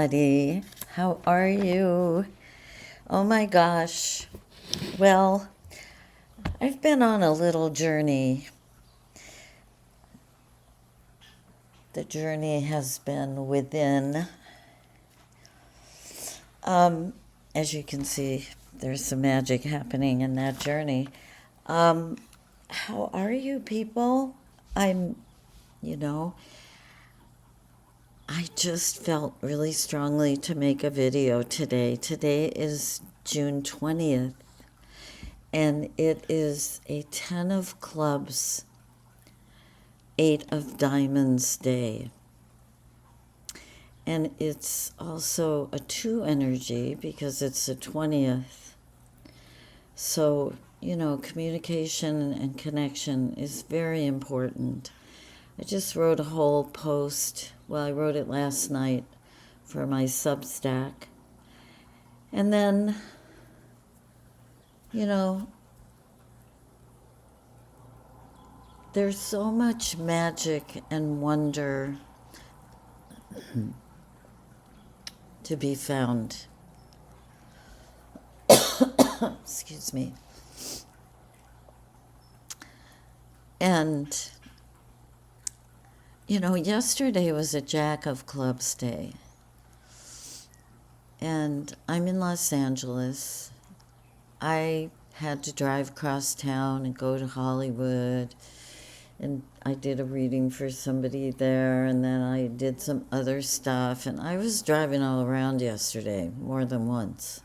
Buddy, how are you? Oh my gosh. Well, I've been on a little journey. The journey has been within. As you can see, there's some magic happening in that journey. How are you people? I'm, you know, I just felt really strongly to make a video today. Today is June 20th, and it is a 10 of clubs, 8 of diamonds day. And it's also a 2 energy because it's the 20th. So, communication and connection is very important. I just wrote a whole post. Well, I wrote it last night for my Substack. And then, there's so much magic and wonder to be found. Excuse me. And, yesterday was a Jack of Clubs day. And I'm in Los Angeles. I had to drive across town and go to Hollywood. And I did a reading for somebody there, and then I did some other stuff. And I was driving all around yesterday, more than once.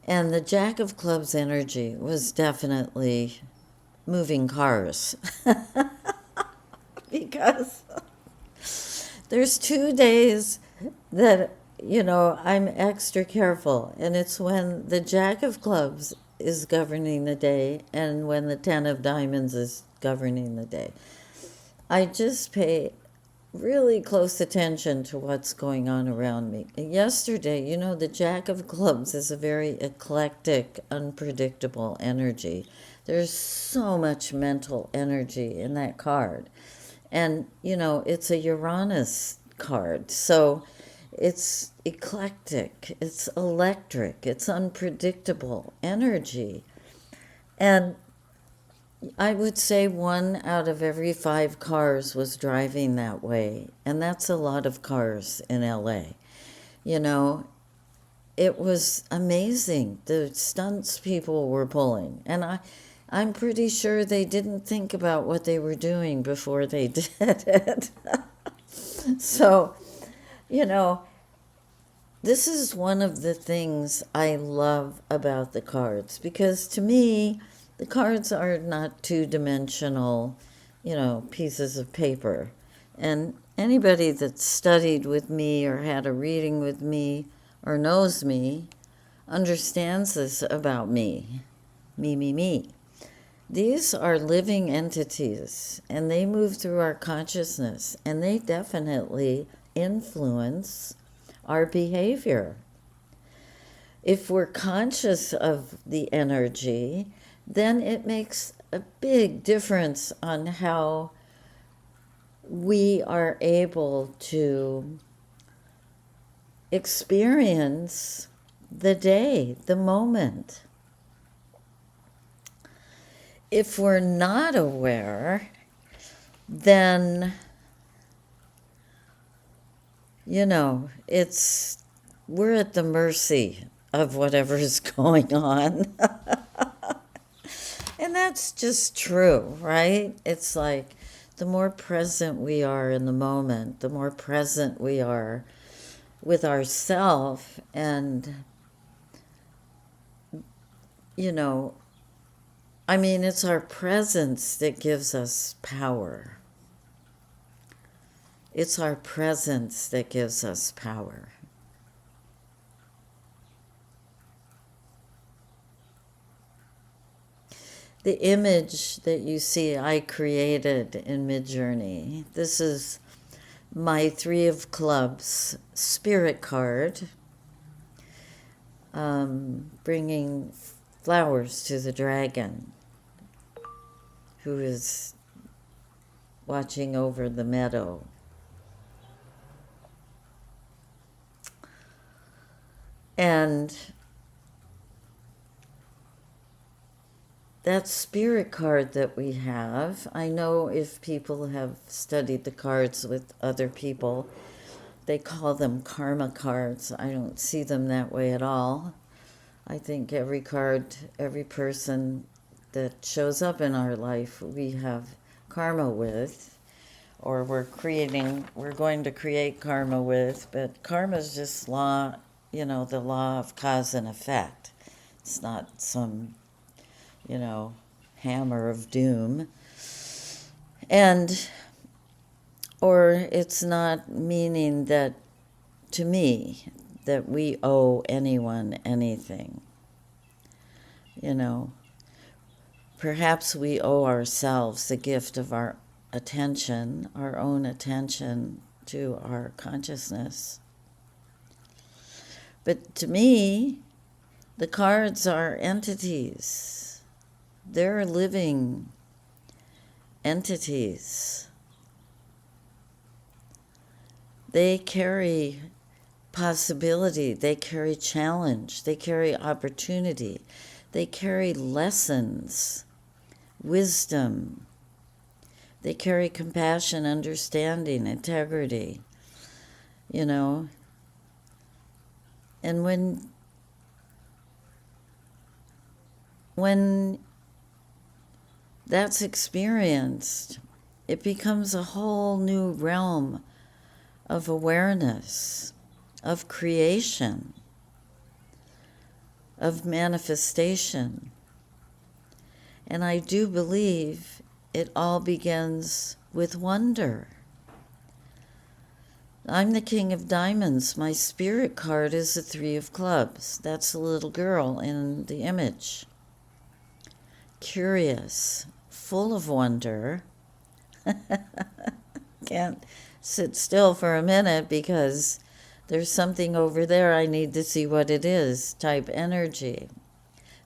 And the Jack of Clubs energy was definitely moving cars. Because there's 2 days that, I'm extra careful. And it's when the Jack of Clubs is governing the day and when the 10 of diamonds is governing the day. I just pay really close attention to what's going on around me. Yesterday, the Jack of Clubs is a very eclectic, unpredictable energy. There's so much mental energy in that card. And, it's a Uranus card. So it's eclectic, it's electric, it's unpredictable energy. And I would say 1 out of every 5 cars was driving that way. And that's a lot of cars in LA. It was amazing, the stunts people were pulling. And I'm pretty sure they didn't think about what they were doing before they did it. So, this is one of the things I love about the cards, because to me, the cards are not two-dimensional, pieces of paper. And anybody that's studied with me or had a reading with me or knows me understands this about me. Me. These are living entities, and they move through our consciousness, and they definitely influence our behavior. If we're conscious of the energy, then it makes a big difference on how we are able to experience the day, the moment. If we're not aware, then, we're at the mercy of whatever's going on. And that's just true, right? It's like the more present we are in the moment, the more present we are with ourself. And, it's our presence that gives us power. It's our presence that gives us power. The image that you see I created in Midjourney, this is my 3 of Clubs spirit card, bringing flowers to the dragon who is watching over the meadow. And that spirit card that we have, I know if people have studied the cards with other people, they call them karma cards. I don't see them that way at all. I think every card, every person that shows up in our life, we have karma with, or we're going to create karma with, but karma is just law, the law of cause and effect. It's not some, hammer of doom. And, or it's not meaning that, to me, that we owe anyone anything. Perhaps we owe ourselves the gift of our attention, our own attention to our consciousness. But to me, the cards are entities. They're living entities. They carry possibility, they carry challenge, they carry opportunity, they carry lessons, wisdom, they carry compassion, understanding, integrity, And when that's experienced, it becomes a whole new realm of awareness, of creation, of manifestation. And I do believe it all begins with wonder. I'm the King of Diamonds. My spirit card is the Three of Clubs. That's the little girl in the image. Curious, full of wonder. Can't sit still for a minute because there's something over there I need to see what it is, type energy.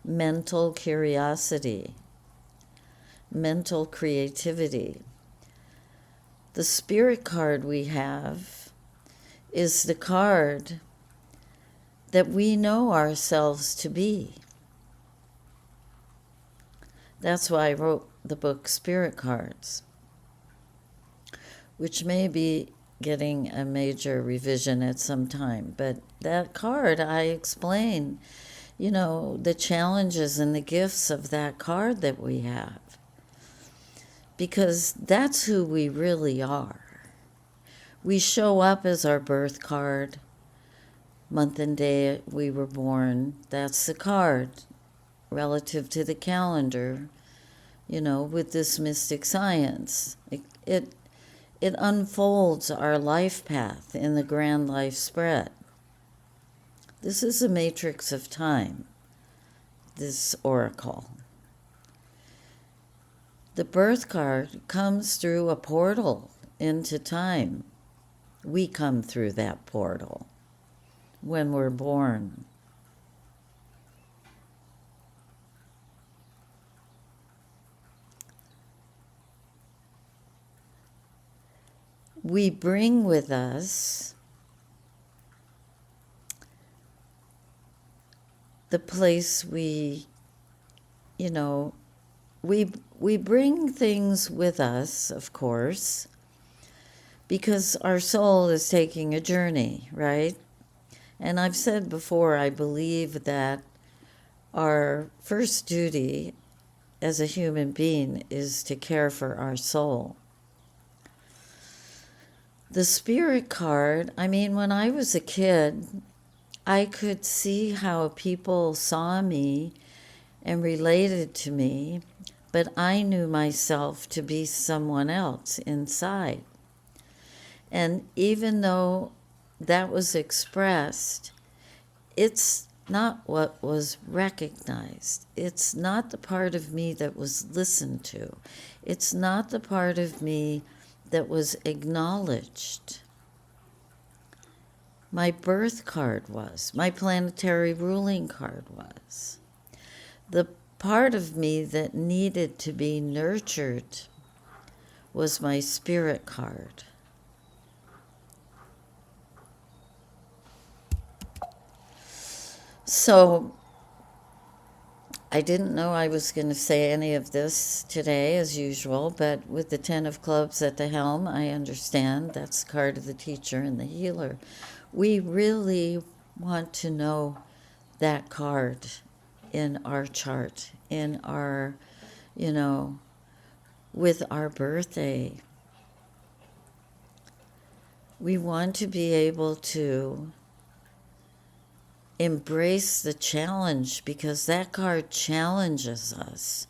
Mental curiosity. Mental creativity. The spirit card we have is the card that we know ourselves to be. That's why I wrote the book Spirit Cards, which may be getting a major revision at some time. But that card, I explain, the challenges and the gifts of that card that we have. Because that's who we really are. We show up as our birth card, month and day we were born. That's the card relative to the calendar, with this mystic science. It unfolds our life path in the grand life spread. This is a matrix of time, this oracle. The birth card comes through a portal into time. We come through that portal when we're born. We bring with us the place we bring things with us, of course, because our soul is taking a journey, right? And I've said before, I believe that our first duty as a human being is to care for our soul. The spirit card, when I was a kid, I could see how people saw me and related to me, but I knew myself to be someone else inside. And even though that was expressed, it's not what was recognized. It's not the part of me that was listened to. It's not the part of me that was acknowledged. My birth card was, my planetary ruling card was. The part of me that needed to be nurtured was my spirit card. So I didn't know I was going to say any of this today, as usual, but with the Ten of Clubs at the helm, I understand that's the card of the teacher and the healer. We really want to know that card in our chart, in our, you know, with our birthday. We want to be able to embrace the challenge because that card challenges us.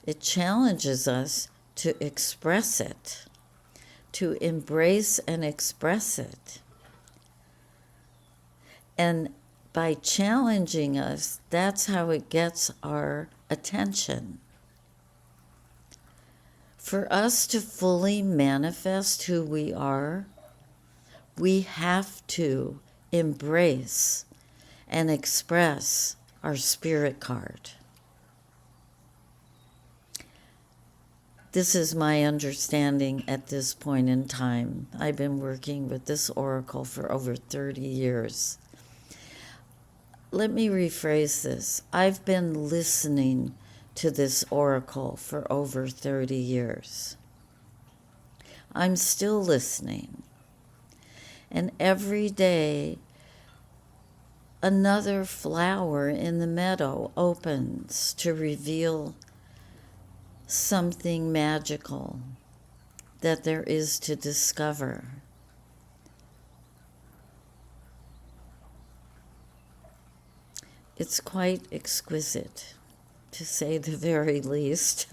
It challenges us to express it, to embrace and express it. And by challenging us, that's how it gets our attention. For us to fully manifest who we are, we have to embrace and express our spirit card. This is my understanding at this point in time. I've been working with this oracle for over 30 years. Let me rephrase this. I've been listening to this oracle for over 30 years. I'm still listening. And every day, another flower in the meadow opens to reveal something magical that there is to discover. It's quite exquisite, to say the very least.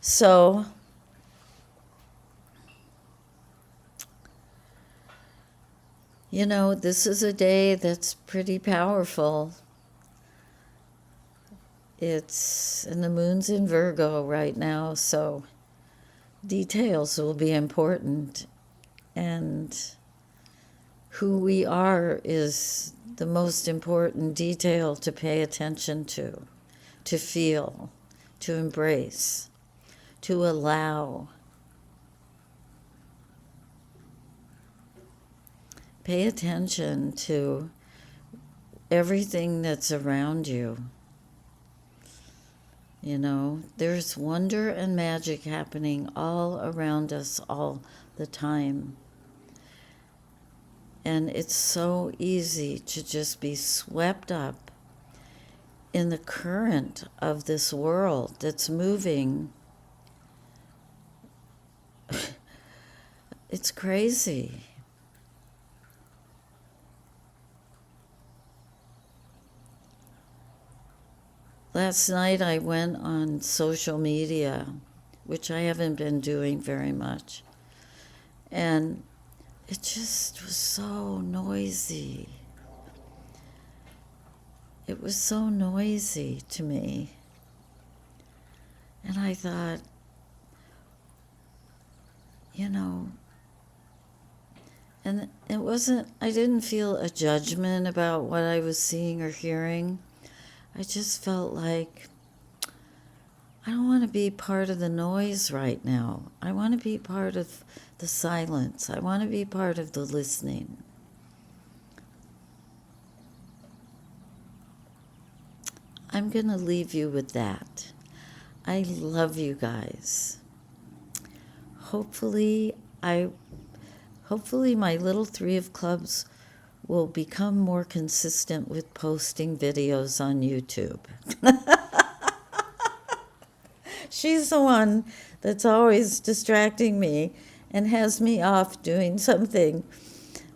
So, you know, this is a day that's pretty powerful. And the moon's in Virgo right now, so details will be important. And who we are is the most important detail to pay attention to feel, to embrace, to allow. Pay attention to everything that's around you. You know, there's wonder and magic happening all around us all the time. And it's so easy to just be swept up in the current of this world that's moving. It's crazy. Last night I went on social media, which I haven't been doing very much, and it just was so noisy. It was so noisy to me. And I thought, you know, and it wasn't, I didn't feel a judgment about what I was seeing or hearing. I just felt like I don't want to be part of the noise right now. I want to be part of the silence. I want to be part of the listening. I'm going to leave you with that. I love you guys. Hopefully my little Three of Clubs will become more consistent with posting videos on YouTube. She's the one that's always distracting me and has me off doing something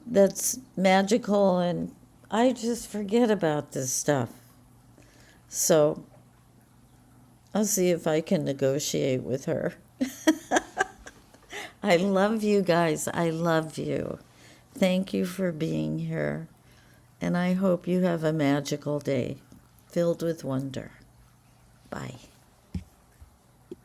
that's magical, and I just forget about this stuff. So I'll see if I can negotiate with her. I love you guys. I love you. Thank you for being here. And I hope you have a magical day filled with wonder. Bye.